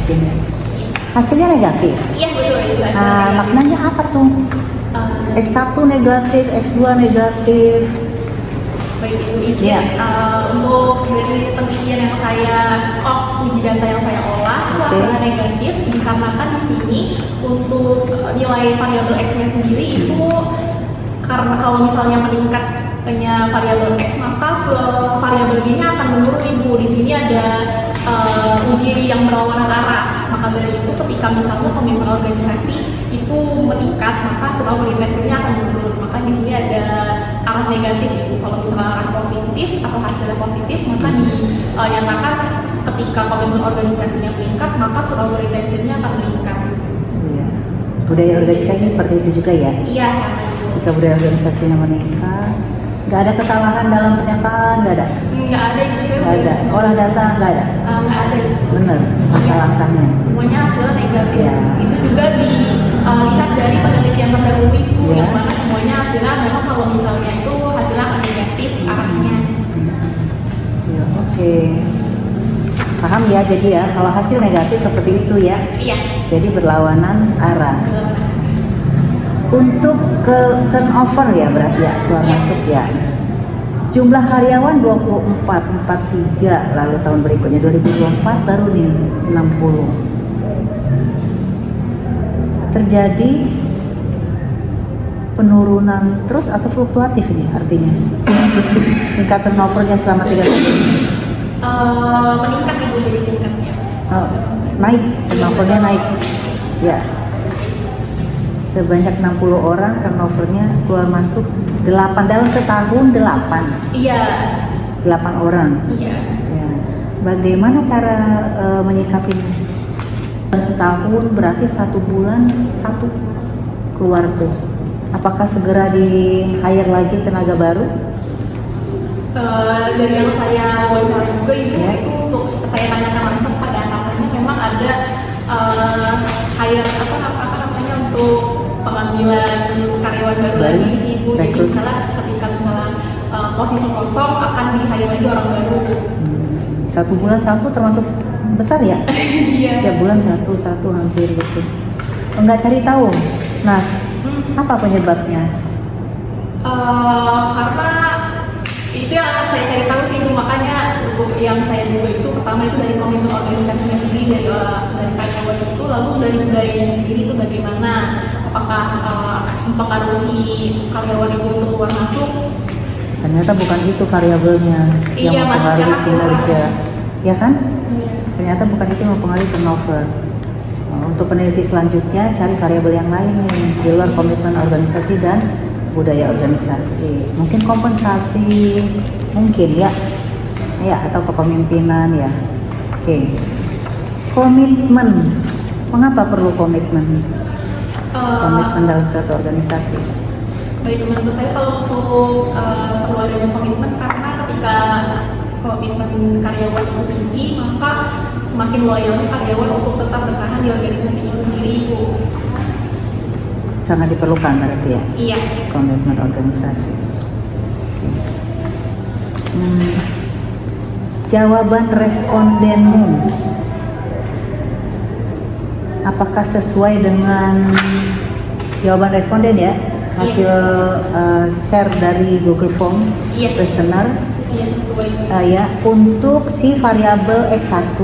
sini. Hasilnya negatif. Iya betul. Hasilnya Maknanya apa tuh? X1 negatif, X2 negatif. Baik Ibu izin, untuk dari penelitian yang uji data yang saya olah itu hasilnya negatif dikarenakan di sini untuk nilai variabel X-nya sendiri itu karena kalau misalnya meningkatnya variabel X maka variabel Y-nya akan menurun Ibu. Di sini ada uji yang berlawanan arah. Maka dari itu ketika misalnya komitmen organisasi itu meningkat maka turnover retention-nya akan menurun. Maka di sini ada arah negatif Ibu. Kalau misalnya arah positif atau hasilnya positif maka dinyatakan ketika komitmen organisasinya meningkat maka turnover retention-nya akan meningkat. Iya. Budaya organisasi seperti itu juga ya? Iya, sama. Jika budaya organisasinya meningkat, nggak ada kesalahan dalam pernyataan, nggak ada? Nggak ada Ibu, saya Nggak ada. Olah data nggak ada? nggak ada Ibu. Bener, langkah-langkahnya. Semuanya hasilnya negatif. Ya. Itu juga dilihat dari penelitian terdahulu Ibu, Ya. yang mana semuanya hasilnya memang kalau misalnya itu hasilnya akan negatif arahnya. Ya, oke. Paham ya, jadi ya kalau hasil negatif seperti itu ya. Iya. Jadi berlawanan arah. Untuk ke turnover ya berarti ya keluar Iya. masuk ya. Jumlah karyawan 43, lalu tahun berikutnya 2024 baru nih 60. Terjadi penurunan terus atau fluktuatif ini artinya? Tingkat turnovernya selama 3 tahun. Meningkat Ibu jadi tingkatnya. Oh, naik, turnovernya naik. Ya. Sebanyak 60 orang turnovernya keluar masuk 8 dalam setahun 8. Iya. 8 orang. Iya. Ya. Bagaimana cara menyikapinya? Setahun berarti 1 bulan 1 keluar tuh. Apakah segera di hire lagi tenaga baru? Dari yang saya wawancara juga Ibu, Ya. itu untuk saya tanyakan langsung pada atasannya memang ada hire apa namanya untuk pengambilan karyawan baru lagi sih Ibu. Jadi Rekrut. misalnya ketika posisi kosong akan di hire lagi orang baru. 1 bulan 1 termasuk besar ya? Iya. Ya bulan 1 hampir gitu. Enggak cari tahu, Nas, apa penyebabnya? Karena itu yang akan saya cari tahu sih Ibu, makanya untuk yang saya duga itu pertama itu dari komitmen organisasinya sendiri dari karyawan itu, lalu dari budayanya sendiri itu bagaimana, apakah mempengaruhi karyawan itu untuk keluar masuk. Ternyata bukan itu variabelnya yang Iya, mempengaruhi maksudnya kinerja, ya kan? Iya. Ternyata bukan itu yang mempengaruhi turnover. Untuk peneliti selanjutnya cari variabel yang lain nih di luar komitmen organisasi dan budaya organisasi. Mungkin kompensasi, mungkin ya, atau kepemimpinan ya. Oke. Komitmen. Mengapa perlu komitmen? Komitmen dalam suatu organisasi. Baik, menurut saya kalau untuk perlu adanya komitmen karena ketika komitmen karyawan itu tinggi maka semakin loyalnya karyawan untuk tetap bertahan di organisasi itu sendiri Ibu. Sangat diperlukan berarti ya. Iya. Komitmen organisasi. Jawaban respondenmu apakah sesuai dengan jawaban responden ya? Hasil share dari Google Form Iya. questionnaire Iya, sesuai. ya untuk si variabel X1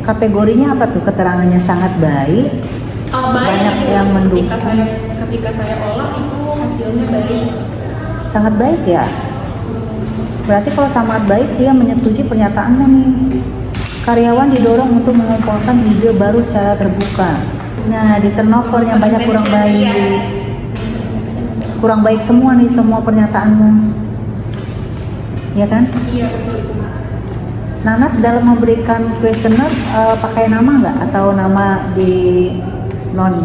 kategorinya apa tuh? Keterangannya sangat baik. Banyak Ibu. yang mendukung. Ketika saya olah itu hasilnya baik. Sangat baik ya. Berarti kalau sangat baik dia menyetujui pernyataanmu nih. Karyawan didorong untuk mengumpulkan ide baru secara terbuka. Nah, di turnovernya banyak kurang baik. Kurang baik semua nih semua pernyataanmu. Ya kan? Iya, betul Ibu. Nanas dalam memberikan questionnaire pakai nama nggak atau nama di non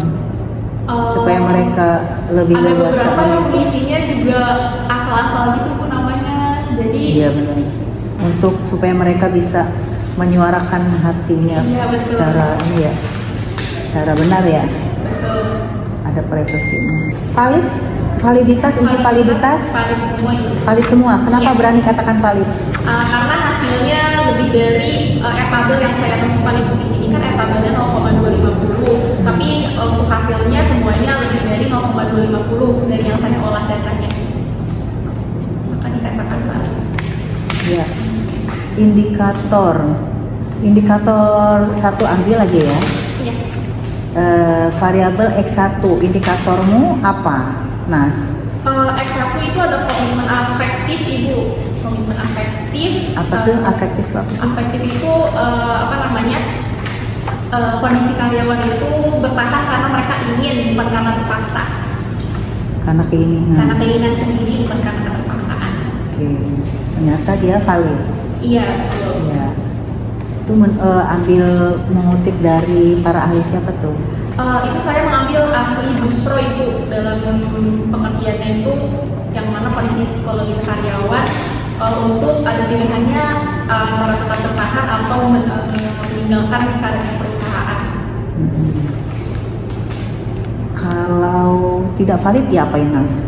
supaya mereka lebih ada luas beberapa yang mengisi. isinya juga asal-asal gitu Bu namanya. Jadi Iya benar. Untuk supaya mereka bisa menyuarakan hatinya Iya, betul. secara ini ya, secara benar ya. betul. Ada privasinya. Validitas, uji validitas, valid semua itu. valid semua. Kenapa Iya. berani katakan valid? Karena hasilnya lebih dari etabel yang saya temukan Ibu di sini kan tabelnya 0,250, tapi untuk hasilnya semuanya lebih dari 0,250 dari yang saya olah datanya. Maka dikatakan valid. Ya. Indikator satu ambil aja ya. Iya. Variabel X1, indikatormu apa, Nas? X1 itu ada komitmen afektif Ibu. Komitmen afektif. Apa tuh afektif itu apa sih? Afektif itu kondisi karyawan itu bertahan karena mereka ingin, bukan karena terpaksa. Karena keinginan. Karena keinginan sendiri, bukan karena keterpaksaan. Oke. Ternyata dia valid. Iya, betul. Ya. Itu ambil mengutip dari para ahli siapa tuh? Itu saya mengambil ahli Busro itu dalam pengertiannya itu yang mana kondisi psikologis karyawan untuk ada pilihannya antara tetap bertahan atau meninggalkan karya perusahaan. Kalau tidak valid diapain, Nas?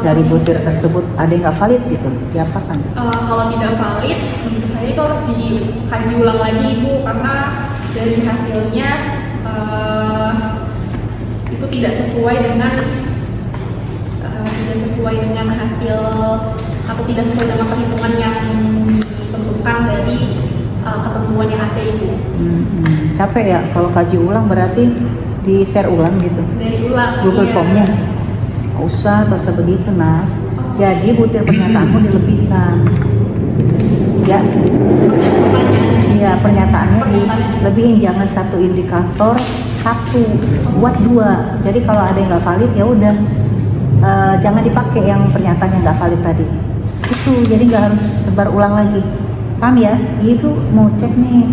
Dari butir tersebut ada yang nggak valid gitu, diapakan? Kalau tidak valid, menurut saya itu harus dikaji ulang lagi Ibu, karena dari hasilnya itu tidak sesuai dengan hasil atau tidak sesuai dengan perhitungan yang ditentukan dari ketentuan yang ada Ibu. Capek ya kalau kaji ulang, berarti di share ulang gitu. Dari ulang. Google iya. Formnya. Nggak usah begitu, Nas. Jadi butir pernyataanmu dilebihkan. Ya. Iya, pernyataannya dilebihin, jangan satu indikator satu, buat dua. Jadi kalau ada yang nggak valid ya udah, jangan dipakai yang pernyataan yang nggak valid tadi. Itu jadi nggak harus sebar ulang lagi. Paham ya? Itu mau cek nih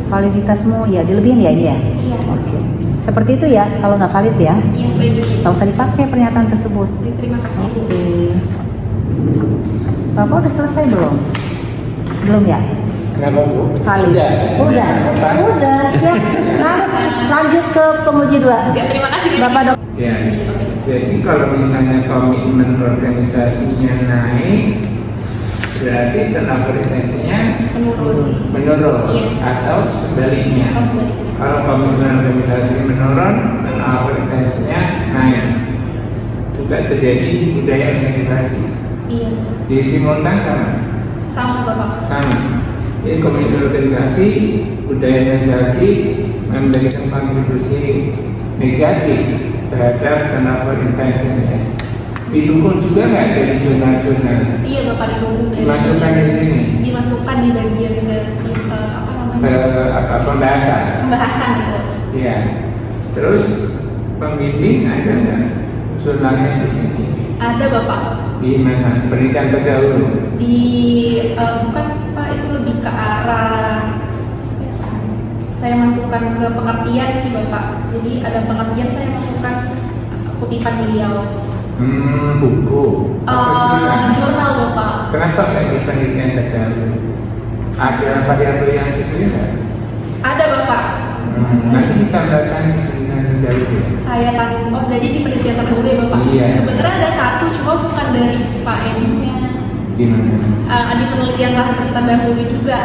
validitasmu, ya dilebihin ya ini ya. Iya. Oke. Seperti itu ya, kalau nggak valid ya, Iya, baik. nggak usah dipakai pernyataan tersebut. Terima kasih Ibu. Oke. Bapak udah selesai belum? Belum ya? Kenapa Bu? Valid. Udah. Siap. Mas, lanjut ke penguji 2. Ya, terima kasih Bapak dok. Ya, jadi kalau misalnya komitmen organisasinya naik, berarti turnover retensinya menurun Iya. atau sebaliknya. Atau sebaliknya. Kalau komitmen organisasi menurun, turnover retensinya naik. Juga terjadi budaya organisasi. Iya. Di simultan Sama Bapak. sama. Jadi komitmen organisasi, budaya organisasi memberikan kontribusi negatif terhadap turnover retensinya. Didukung juga nggak dari jurnal-jurnal? Iya Bapak, didukung dari Dimasukkan di sini. dimasukkan di bagian ke Pembahasan. pembahasan gitu. Iya. Terus pembimbing ada nggak jurnalnya di sini? Ada Bapak. Di mana? Pendidikan terdahulu. Di bukan sih Pak, itu lebih ke arah saya masukkan ke pengertian sih Bapak. Jadi ada pengertian, saya masukkan kutipan beliau. Buku. Jurnal Bapak. Kenapa nggak di pendidikan terdahulu? Ada variabel yang sesuai nggak? Ada Bapak. Nanti ditambahkan pendidikan terdahulu. Saya tambah, jadi di penelitian terdahulu ya Bapak. Iya. Sebenarnya ada satu, cuma bukan dari Pak Edinya. Di mana? Di penelitian terdahulu juga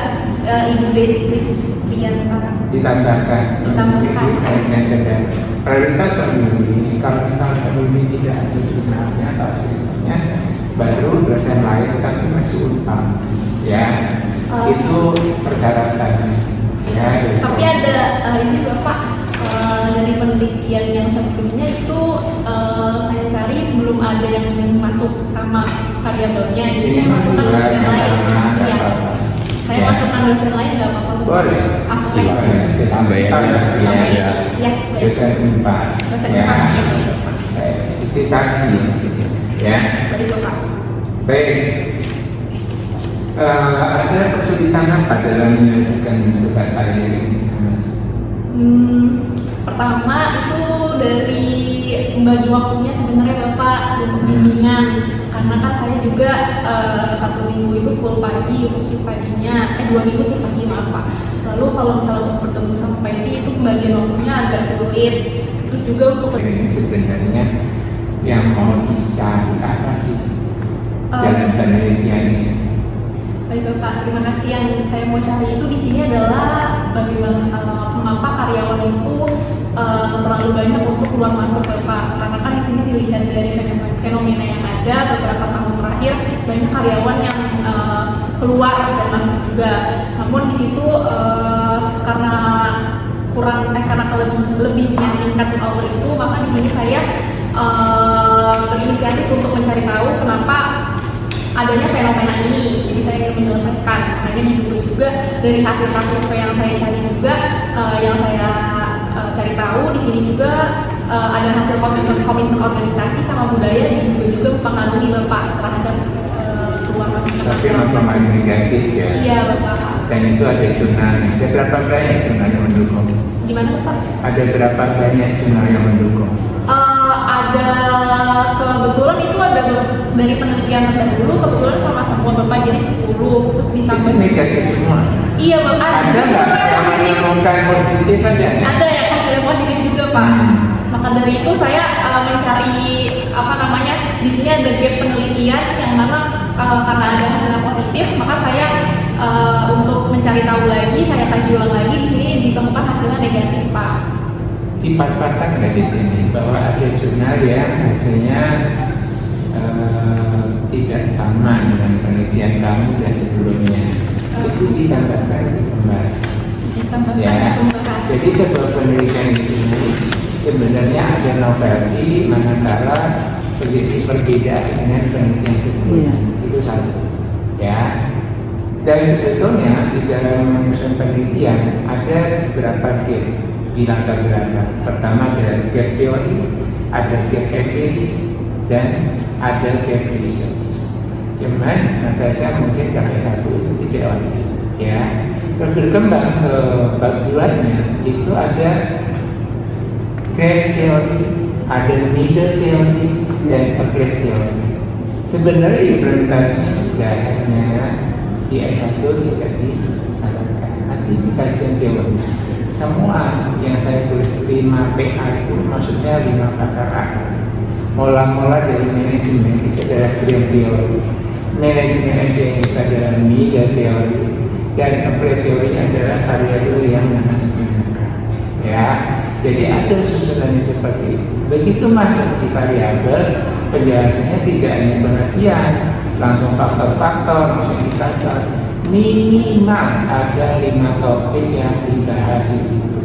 Ibu Desi Kristian Ditambahkan. Ditambahkan. Pendidikan terdahulu. Prioritas pembimbing, kalau misalnya pembimbing tidak ada jurnalnya atau tulisannya, baru dosen lain tapi masih utang. Ya, itu persyaratannya. Ya, gitu. Tapi ada ini Bapak, dari penelitian yang sebelumnya itu saya cari belum ada yang masuk sama variabelnya, jadi saya masukkan dosen lain. Iya, saya masukkan dosen lain nggak apa-apa. Boleh. Aku Silakan. Tambahin ya. Iya, baik. Dosen 4. Dosen Ya. 4 ya. Disitasi. Ya. Baik Bapak. Baik. Ada kesulitan apa dalam menyelesaikan tugas saya ini, Mas? Pertama itu dari membagi waktunya sebenarnya Bapak untuk bimbingan, karena kan saya juga 1 minggu itu full pagi untuk shift paginya, 2 minggu shift pagi maaf Pak. Lalu kalau misalnya untuk bertemu sama PD itu pembagian waktunya agak sulit. Terus juga untuk Ini sebenarnya yang mau dicari apa sih dalam penelitian ini? baik Bapak, terima kasih. Yang saya mau cari itu di sini adalah bagaimana mengapa karyawan itu terlalu banyak untuk keluar masuk Bapak. Karena kan di sini dilihat dari fenomena yang ada beberapa tahun terakhir banyak karyawan yang keluar dan masuk juga. Namun di situ karena lebihnya tingkat turnover itu, maka di sini saya berinisiatif untuk mencari tahu kenapa adanya fenomena ini. Jadi saya ingin menyelesaikan. Makanya dibuka juga dari hasil-hasil yang saya cari juga, yang saya cari tahu di sini juga ada hasil komitmen organisasi sama budaya yang juga mempengaruhi Bapak terhadap keluar masuknya. Tapi mempengaruhi negatif ya. Iya Bapak. Dan itu ada jurnalnya. Ada berapa banyak jurnal yang mendukung? Gimana Bapak? Ada berapa banyak jurnal yang mendukung? Ada kebetulan itu ada dari penelitian terdahulu kebetulan sama semua Bapak jadi 10 terus ditambah Itu negatif semua. Iya Bapak. Ada nggak yang menemukan positif aja? Ada yang hasilnya positif juga Pak. Maka dari itu saya mencari di sini ada gap penelitian yang mana karena ada hasilnya positif, maka saya untuk mencari tahu lagi, saya kaji ulang lagi di sini ditemukan hasilnya negatif Pak. Dipaparkan nggak di sini bahwa ada jurnal yang hasilnya tidak sama dengan penelitian kamu dan sebelumnya? Itu ditambahkan di pembahasan. Ya. Jadi sebuah penelitian itu sebenarnya ada novelty manakala berbeda dengan penelitian sebelumnya. Itu satu. Ya. Dan sebetulnya di dalam menyusun penelitian ada beberapa gap di latar belakang. Pertama ada gap teori, ada gap empiris, dan ada gap research. Cuman saya mungkin pakai satu itu tidak wajib, ya. Terus berkembang ke bab duanya itu ada gap teori, ada middle teori, dan applied teori. Sebenarnya implementasinya juga hanya di S1 tidak disarankan. Nanti di kajian teori. Semua yang saya tulis 5 PA itu maksudnya 5 pakar ahli. Mola-mola dari manajemen itu adalah grand teori, manajemen SDM itu adalah middle teori, dan applied teori adalah variabel yang menggunakan. Ya, jadi ada susunannya seperti itu. Begitu masuk di variabel, penjelasannya tidak hanya pengertian, langsung faktor-faktor, langsung indikator. Minimal ada 5 topik yang dibahas di situ.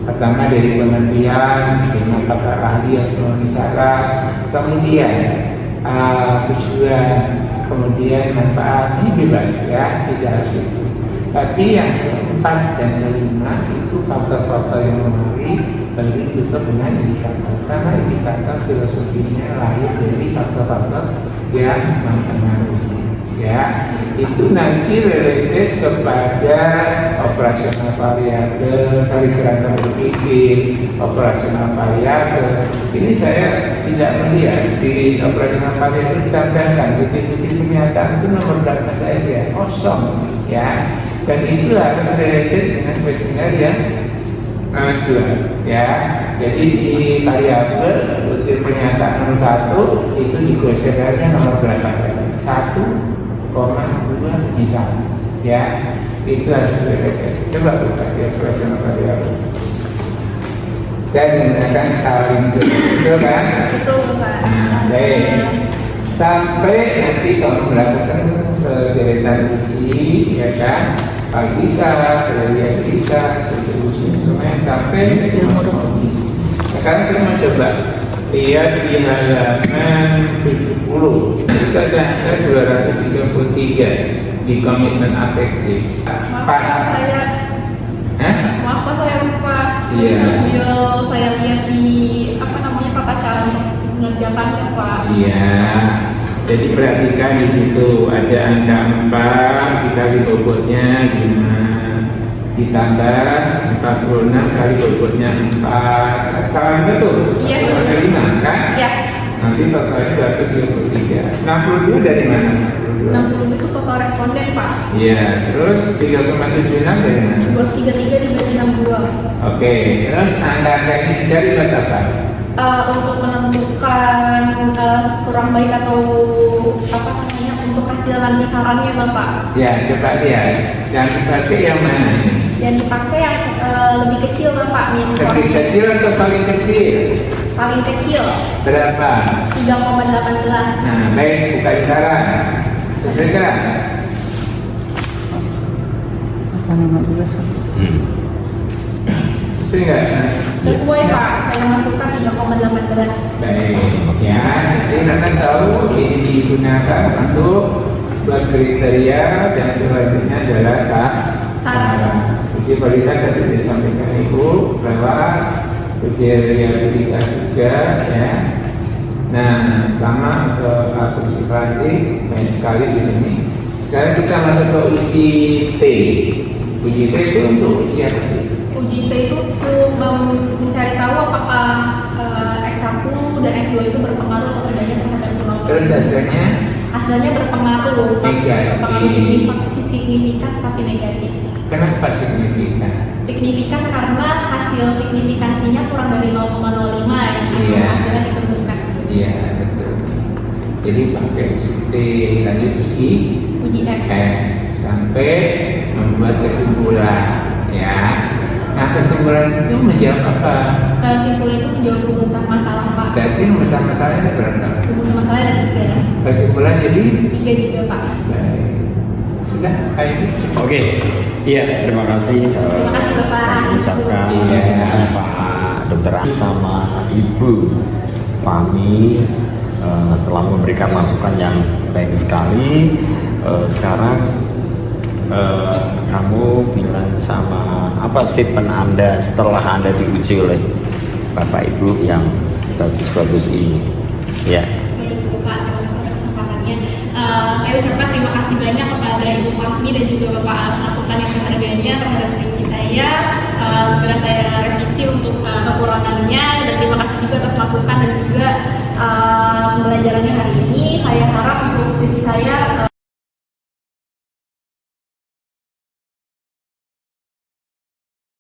Pertama dari pengertian, dengan pakar ahli yang memenuhi syarat, kemudian tujuan, kemudian manfaat, ini bebas ya, tidak harus itu. Tapi yang keempat dan kelima itu faktor-faktor yang mempengaruhi, baru ditutup dengan indikator. Karena indikator filosofinya lahir dari faktor-faktor yang mempengaruhi. Ya, itu nanti related kepada operasional variabel, saling kerangka berpikir, operasional variabel. Ini saya tidak melihat di operasional variabel ditambahkan titik-titik pernyataan itu nomor berapa saja, kosong, ya. Dan itu harus related dengan kuesioner yang dua, ya. Jadi di variabel titik pernyataan nomor 1 itu di kuesionernya nomor berapa saja? 1,2 misalnya, ya, itu harus berbeda. Coba buka di operasional variabel dan menggunakan scaling itu kan? Betul Pak. Baik, sampai nanti kamu melakukan sederetan uji, ya kan? Logika, teoritika, seterusnya instrumen sampai uji. Sekarang saya mau coba lihat di halaman 70. Itu ada angka 233 di komitmen afektif. Pas. Maaf Pak, saya lupa. Iya. Saya lihat di tata cara mengerjakannya Pak. Iya. Jadi perhatikan di situ ada angka 4 dikali bobotnya 5 ditambah 46 kali bobotnya 4. Sekarang betul? Iya. Ada 5 kan? Iya. Nanti totalnya 223. 62 dari mana? 60 itu total responden Pak. Iya. Terus 3,76 dari mana? 233 dibagi 62. Oke. Terus angka-angka ini dicari buat apa? Untuk menentukan kurang baik atau untuk hasil nanti sarannya Bapak. Ya, coba lihat. Yang dipakai yang mana ini? Dan dipakai yang lebih kecil Bapak, Lebih kecil atau paling kecil? paling kecil Berapa? 3,18. Nah, baik, buka cara. Sesuaikan. Apa nama juga satu? Sesuai nggak? Sesuai Pak, saya masukkan 3,18. Baik, ya. Jadi Anda tahu ini digunakan untuk buat kriteria dan selanjutnya adalah Syarat. uji validitas tadi disampaikan Ibu bahwa uji reliabilitas juga ya. Nah, sama ke asumsi klasik banyak sekali di sini. Sekarang kita masuk ke uji T. Uji T itu untuk uji apa sih? Uji T itu untuk mencari tahu apakah X1 dan X2 itu berpengaruh atau tidaknya terhadap penonton. Terus hasilnya? Hasilnya berpengaruh, Negatif. berpengaruh signifikan tapi negatif. Kenapa signifikan? Signifikan karena hasil signifikansinya kurang dari 0,05 yang Iya. hasilnya ditentukan. Iya, betul. Jadi pakai uji T tadi Uji F. sampai membuat kesimpulan ya. Nah, kesimpulan itu menjawab apa? Kesimpulan itu menjawab rumusan masalah Pak. Berarti rumusan masalahnya berapa? Rumusan masalah ada 3. Kesimpulan jadi 3 juga Pak. baik. Sudah kayak gitu. Oke, iya terima kasih. Terima kasih Bapak. Kami ucapkan Iya. semoga Pak Dokter sama Ibu Fahmi telah memberikan masukan yang baik sekali. Sekarang kamu bilang sama apa statement Anda setelah Anda diuji oleh Bapak Ibu yang bagus-bagus ini? Ya. Baik Bapak, terima kasih atas kesempatannya. Saya ucapkan terima kasih banyak kepada Ibu Fahmi dan juga Bapak atas masukan yang berharganya terhadap skripsi saya. Segera saya revisi untuk kekurangannya dan terima kasih juga atas masukan dan juga pembelajarannya hari ini. Saya harap untuk skripsi saya